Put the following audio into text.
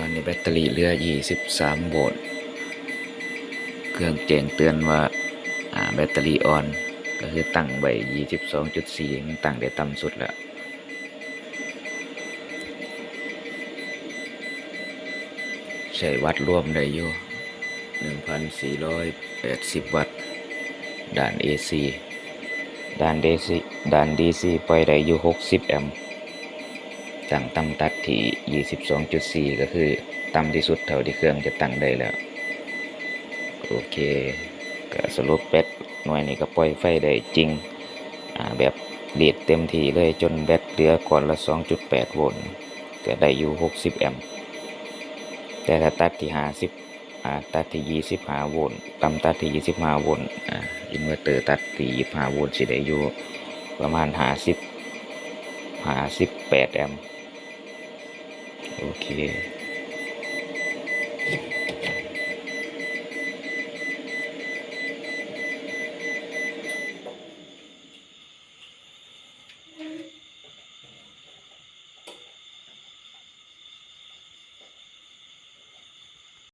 ตอนนี้แบตเตอรี่เหลือ23 โวลต์เครื่องแจ้งเตือนว่าแบตเตอรี่อ่อนก็คือตั้งไว้ 22.4 มันตั้งได้ต่ำสุดแล้วใช้วัตต์รวมได้อยู่ 1,480 วัตต์ด้าน AC ด้าน DC ปล่อยได้อยู่60 แอมป์ตั้งต่ำตัดที่ 22.4 ก็คือต่ำที่สุดเท่าที่เครื่องจะตั้งได้แล้วโอเคก็สรุปแบตหน่วยนี้ก็ปล่อยไฟได้จริงแบบเรทเต็มที่เลยจนแบตเหลือก่อนละ 2.8 โวลต์ก็ได้อยู่60 แอมป์แต่ถ้าตัดที่ตัดที่25 โวลต์ต่ำตัดที่25 โวลต์อินเวอร์เตอร์ตัดที่25 โวลต์สิได้อยู่ประมาณ58 แอมป์โอเค